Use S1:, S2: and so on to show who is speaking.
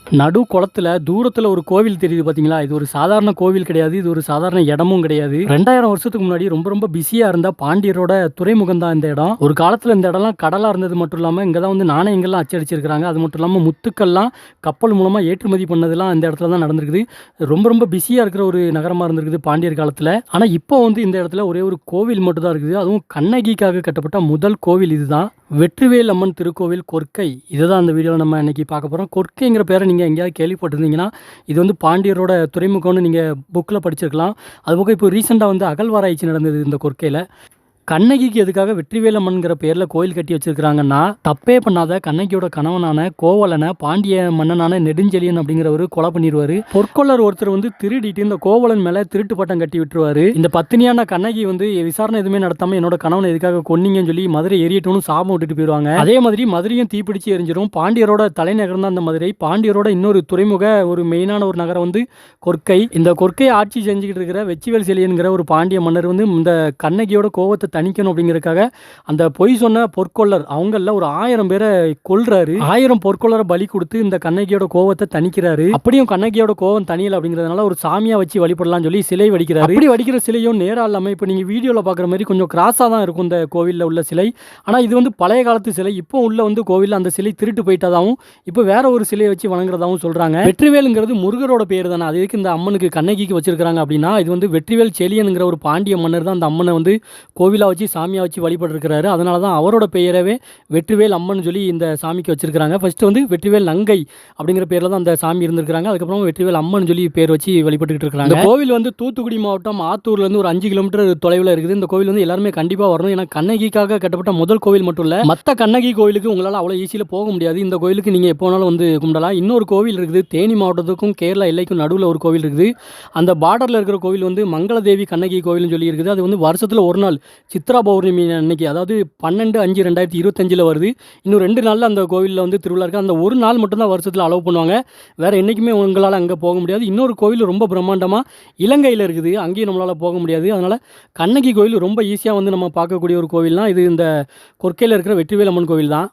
S1: நடு குளத்துல தூரத்துல ஒரு கோவில் தெரியுது பாத்தீங்களா? இது ஒரு சாதாரண கோவில் கிடையாது. இது ஒரு சாதாரண இடமும் கிடையாது. 2000 வருஷத்துக்கு முன்னாடி ரொம்ப ரொம்ப பிஸியா இருந்த பாண்டியரோட துறைமுகம் தான் இந்த இடம். ஒரு காலத்துல இந்த இடம்லாம் கடலா இருந்தது மட்டும் இல்லாம இங்க தான் வந்து நாணயங்கள்லாம் அச்சடிச்சிருக்காங்க. அது மட்டும் இல்லாம முத்துக்கள்லாம் கப்பல் மூலமா ஏற்றுமதி பண்ணதெல்லாம் இந்த இடத்துல தான் நடந்திருக்குது. ரொம்ப ரொம்ப பிஸியா இருக்கிற ஒரு நகரமா இருந்திருக்குது பாண்டியர் காலத்துல. ஆனா இப்போ வந்து இந்த இடத்துல ஒரே ஒரு கோவில் மட்டும் தான் இருக்குது. அதுவும் கண்ணகிக்காக கட்டப்பட்ட முதல் கோவில் இதுதான். வெற்றிவேல் அம்மன் திருக்கோவில் கொற்கை. இதுதான் அந்த வீடியோவில் நம்ம இன்னைக்கு பார்க்க போகிறோம். கொற்கைங்கிற பேரை நீங்கள் எங்கேயாவது கேள்விப்பட்டிருந்தீங்கன்னா இது வந்து பாண்டியரோட துறைமுகம்னு நீங்கள் புக்கில் படிச்சிருக்கலாம். அதுபோக இப்போ ரீசெண்டாக வந்து அகழ்வாராய்ச்சி நடந்தது இந்த கொற்கையில். கண்ணகிக்கு எதுக்காக வெற்றிவேல் அம்மன்கிற பேரில் கோயில் கட்டி வச்சிருக்கிறாங்கன்னா, தப்பே பண்ணாத கண்ணகியோட கணவனான கோவலனை பாண்டிய மன்னனான நெடுஞ்செழியன் அப்படிங்கிறவர் கொலை பண்ணிடுவாரு. பொற்கொள்ளர் ஒருத்தர் வந்து திருடிட்டு இந்த கோவலன் மேலே திருட்டு பட்டம் கட்டி விட்டுருவாரு. இந்த பத்தினியான கண்ணகி வந்து விசாரணை எதுவுமே நடத்தாம என்னோட கணவனை எதுக்காக கொன்னீங்கன்னு சொல்லி மதுரை எரியட்டும்னு சாபம் விட்டுட்டு போயிடுவாங்க. அதே மாதிரி மதுரையும் தீப்பிடிச்சு எரிஞ்சிடும். பாண்டியரோட தலைநகரம் தான் அந்த மதுரை. பாண்டியரோட இன்னொரு துறைமுக ஒரு மெயினான ஒரு நகரம் வந்து கொற்கை. இந்த கொற்கையை ஆட்சி செஞ்சுக்கிட்டு இருக்கிற வெற்றிவேல் செழியன்கிற ஒரு பாண்டிய மன்னர் வந்து இந்த கண்ணகியோட கோவத்தை தணிக்கணும் அப்படிங்கிறதுக்காக அந்த பொய் சொன்ன பொற்கொள்ளர் அவங்கள ஒரு 1000 பேரை கொல்றாரு. 1000 பொற்கொள்ளரை பலி கொடுத்து இந்த கண்ணகியோட கோவத்தை தணிக்கிறாரு. அப்படியும் கண்ணகியோட கோவம் தனியல அப்படிங்கிறதுனால ஒரு சாமியா வச்சு வழிபடலாம் சொல்லி சிலை வடிக்கிறாரு. அப்படி வடிக்கிற சிலையும் நேரா இல்லாம இப்போ நீங்க வீடியோல பாக்குற மாதிரி கொஞ்சம் கிராஸா தான் இருக்கும் இந்த கோவில்ல உள்ள சிலை. ஆனா இது வந்து பழைய காலத்து சிலை. இப்போ உள்ள வந்து கோவில்ல அந்த சிலை திருட்டு போயிட்டதாகவும் இப்போ வேற ஒரு சிலையை வச்சு வணங்குறதாகவும் சொல்றாங்க. வெற்றிவேலுங்கிறது முருகரோட பேர் தானே. அது எதுக்கு இந்த அம்மனுக்கு கண்ணகிக்கு வச்சிருக்காங்க அப்படின்னா, இது வந்து வெற்றிவேல் செழியன்ங்கிற ஒரு பாண்டிய மன்னர் தான் அந்த அம்மனை வந்து கோவிலா வச்சு சாமியாக வச்சு வழிபட்டிருக்கிறாரு. அதனால தான் அவரோட பெயரவே வெற்றிவேல் அம்மன் சொல்லி இந்த சாமிக்கு வச்சிருக்காங்க. ஃபர்ஸ்ட் வந்து வெற்றிவேல் நங்கை அப்படிங்கிற பேரில் தான் அந்த சாமி இருந்திருக்காங்க. அதுக்கப்புறம் வெற்றிவேல் அம்மன் சொல்லி பேர் வச்சு வழிபட்டுக்கிட்டு இருக்காங்க. இந்த கோவில் வந்து தூத்துக்குடி மாவட்டம் ஆத்தூர்லேருந்து ஒரு 5 கிலோமீட்டர் தொலைவில் இருக்குது. இந்த கோவில் வந்து எல்லாருமே கண்டிப்பாக வரணும். ஏன்னா கண்ணகிக்காக கட்டப்பட்ட முதல் கோவில் மட்டும் இல்லை, மற்ற கண்ணகி கோவிலுக்கு உங்களால் அவ்வளோ ஈஸியில் போக முடியாது. இந்த கோவிலுக்கு நீங்கள் எப்போ வேணாலும் வந்து கும்பிடலாம். இன்னொரு கோவில் இருக்குது, தேனி மாவட்டத்துக்கும் கேரளா எல்லைக்கும் நடுவில் ஒரு கோவில் இருக்குது. அந்த பார்டரில் இருக்கிற கோவில் வந்து மங்களதேவி கண்ணகி கோவில்னு சொல்லி இருக்குது. அது வந்து வருஷத்தில் ஒரு நாள் சித்ரா பௌர்ணமி அன்னைக்கு, அதாவது 12/5/2025 வருது. இன்னும் 2 நாளில் அந்த கோவிலில் வந்து திருவிழா இருக்குது. அந்த ஒரு நாள் மட்டும்தான் வருஷத்தில் அலோவ் பண்ணுவாங்க. வேறு என்றைக்குமே உங்களால் அங்கே போக முடியாது. இன்னொரு கோவில் ரொம்ப பிரம்மாண்டமாக இலங்கையில் இருக்குது, அங்கேயும் நம்மளால் போக முடியாது. அதனால் கண்ணகி கோவில் ரொம்ப ஈஸியாக வந்து நம்ம பார்க்கக்கூடிய ஒரு கோவில் தான் இது. இந்த கொற்கையில் இருக்கிற வெற்றிவேல் அம்மன் கோவில் தான்.